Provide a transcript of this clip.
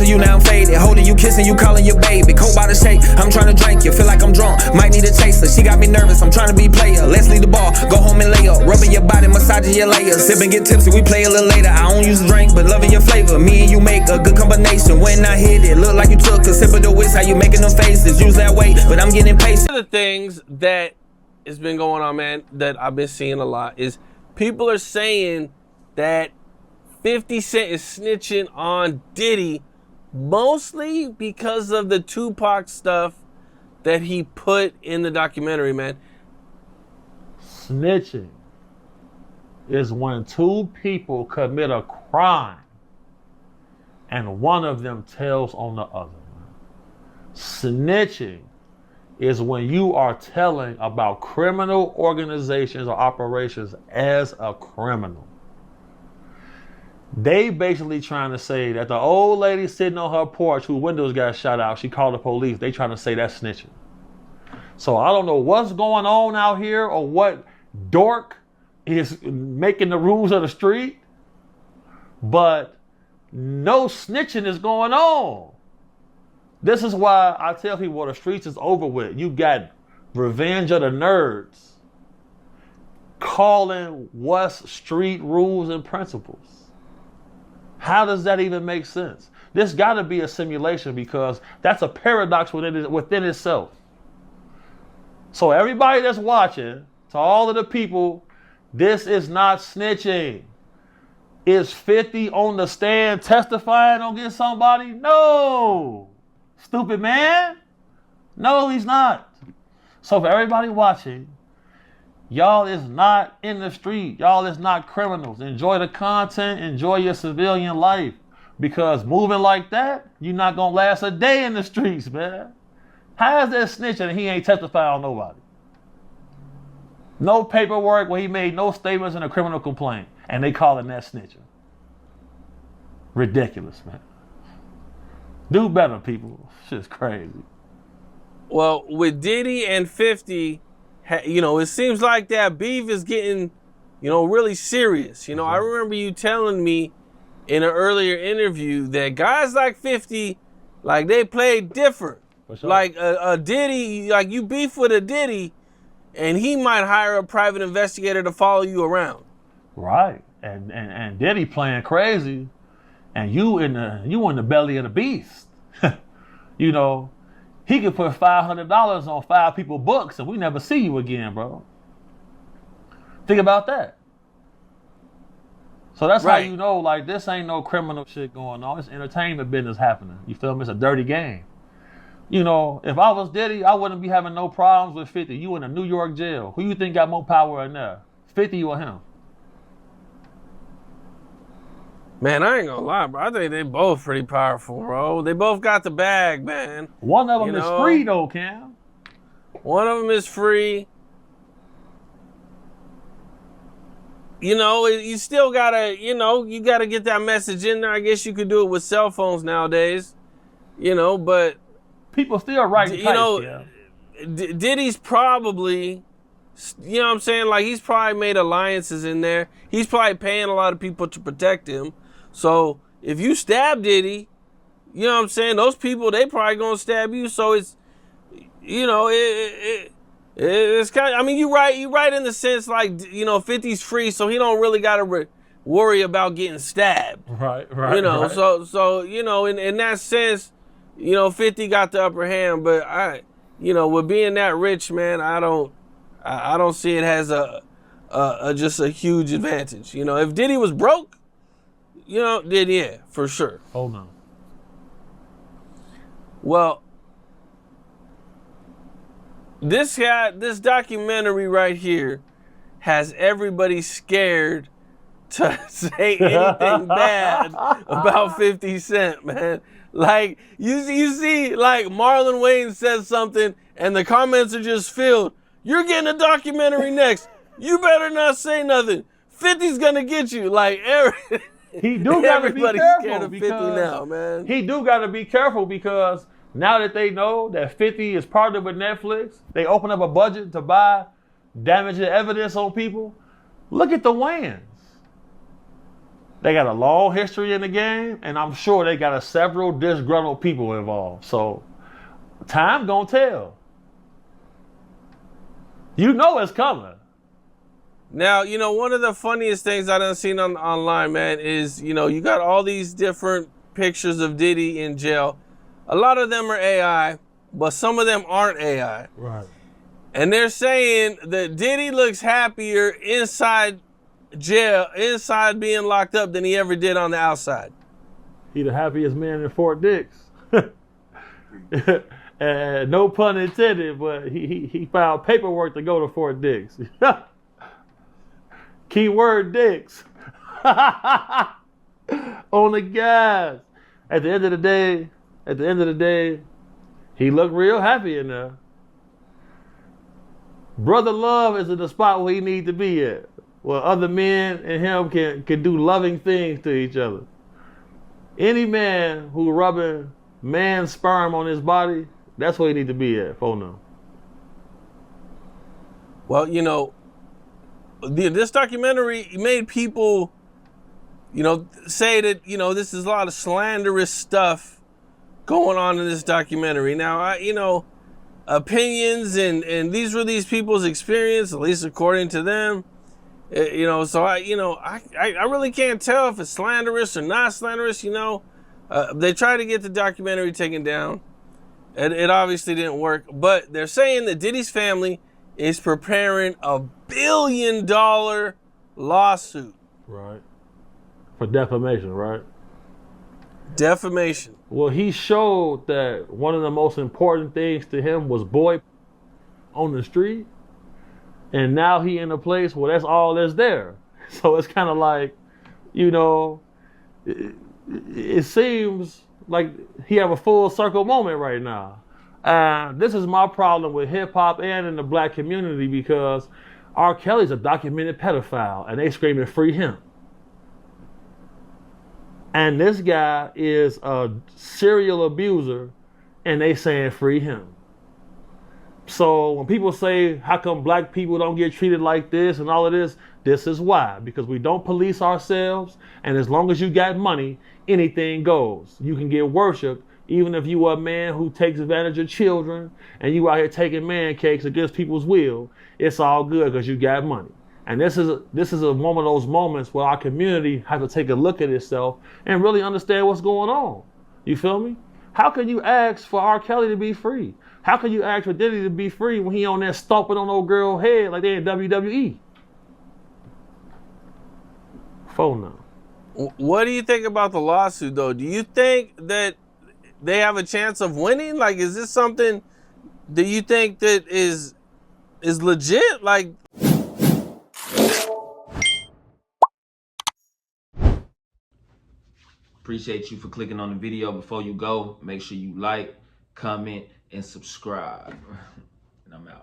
missing you, now I'm faded. Holding you, kissing you, calling you baby. Cold by the shake, I'm trying to drink you. Feel like I'm drunk, might need a chaser. She got me nervous, I'm trying to be player. Let's leave the bar, go home and lay up. Rubbing your body, massaging your layers. Sip and get tipsy, we play a little later. I don't use a drink, but loving your flavor. Me and you make a good combination. When I hit it, look like you took a sip of the whisk. How you making them faces? Use that way, but I'm getting impatient. One of the things that has been going on, man, that I've been seeing a lot is people are saying that 50 Cent is snitching on Diddy mostly because of the Tupac stuff that he put in the documentary, man. Snitching is when two people commit a crime and one of them tells on the other. Snitching is when you are telling about criminal organizations or operations as a criminal. They basically trying to say that the old lady sitting on her porch whose windows got shot out, she called the police. They trying to say that's snitching. So I don't know what's going on out here or what dork is making the rules of the street, but no snitching is going on. This is why I tell people, well, the streets is over with. You got Revenge of the Nerds calling what's street rules and principles. How does that even make sense? This got to be a simulation because that's a paradox within itself. So everybody that's watching, to all of the people, this is not snitching. Is 50 on the stand testifying against somebody? No. Stupid man. No, he's not. So for everybody watching, y'all is not in the street. Y'all is not criminals. Enjoy the content. Enjoy your civilian life. Because moving like that, you're not going to last a day in the streets, man. How is that snitching and he ain't testifying on nobody? No paperwork where he made no statements in a criminal complaint. And they calling that snitching. Ridiculous, man. Do better, people. Shit's crazy. Well, with Diddy and 50, you know, it seems like that beef is getting, you know, really serious. You know, I remember you telling me in an earlier interview that guys like 50, like they play different. Sure. Like a Diddy, like you beef with a Diddy, and he might hire a private investigator to follow you around. Right. And Diddy playing crazy, and you in the belly of the beast. You know, he could put $500 on 5 people's books, and we never see you again, bro. Think about that. So that's right. How you know, like, this ain't no criminal shit going on. It's entertainment business happening. You feel me? It's a dirty game. You know, if I was Diddy, I wouldn't be having no problems with 50. You in a New York jail. Who you think got more power in there? 50 or him? Man, I ain't gonna lie, bro. I think they both pretty powerful, bro. They both got the bag, man. One of them is free, though, Cam. One of them is free. You know, you still gotta, you know, you gotta get that message in there. I guess you could do it with cell phones nowadays, you know, but people still write. You know, Diddy's probably, you know what I'm saying? Like, he's probably made alliances in there. He's probably paying a lot of people to protect him. So if you stab Diddy, you know what I'm saying? Those people, they probably gonna stab you. So it's, you know, it's kind of, I mean, you right in the sense, like, you know, 50's free, so he don't really gotta worry about getting stabbed. Right. You know, right. so you know, in that sense, you know, 50 got the upper hand. But you know, with being that rich, man, I don't see it as just a huge advantage. You know, if Diddy was broke, you know, then yeah, for sure. Hold on. Well, this documentary right here has everybody scared to say anything bad about 50 Cent, man. Like, you see, like, Marlon Wayne says something, and the comments are just filled. You're getting a documentary next. You better not say nothing. 50's gonna get you. Like, he do gotta be careful scared of 50 now, man. He do gotta be careful because now that they know that 50 is partnered with Netflix, they open up a budget to buy damaging evidence on people. Look at the Wayans. They got a long history in the game, and I'm sure they got several disgruntled people involved. So time gonna tell. You know it's coming. Now, you know, one of the funniest things I done seen online, man, is, you know, you got all these different pictures of Diddy in jail. A lot of them are AI, but some of them aren't AI. Right. And they're saying that Diddy looks happier inside jail, inside being locked up, than he ever did on the outside. He the happiest man in Fort Dix. And no pun intended, but he filed paperwork to go to Fort Dix. Keyword Dix. On the gas. At the end of the day, he looked real happy in there. Brother Love is in the spot where he need to be at, where other men and him can do loving things to each other. Any man who rubbing man's sperm on his body, that's where he need to be at, for now. Well, you know, this documentary made people, you know, say that, you know, this is a lot of slanderous stuff going on in this documentary. Now, you know, opinions and these were these people's experience, at least according to them. You know, so I really can't tell if it's slanderous or not slanderous. You know, they tried to get the documentary taken down, and it obviously didn't work. But they're saying that Diddy's family is preparing $1 billion lawsuit. Right. For defamation, right? Defamation. Well, he showed that one of the most important things to him was boy on the street. And now he in a place where that's all that's there. So it's kind of like, you know, it seems like he have a full circle moment right now. This is my problem with hip hop and in the black community, because R. Kelly's a documented pedophile and they screaming free him. And this guy is a serial abuser and they saying free him. So when people say, how come black people don't get treated like this and all of this, this is why. Because we don't police ourselves, and as long as you got money, anything goes. You can get worshiped, even if you are a man who takes advantage of children and you out here taking man cakes against people's will, it's all good because you got money. And this is one of those moments where our community has to take a look at itself and really understand what's going on. You feel me? How can you ask for R. Kelly to be free? How can you ask for Diddy to be free when he on there stomping on old girl's head like they in WWE? Phone now. What do you think about the lawsuit, though? Do you think that they have a chance of winning? Like, is this something that you think that is legit? Like, appreciate you for clicking on the video. Before you go, make sure you like, comment, and subscribe. And I'm out.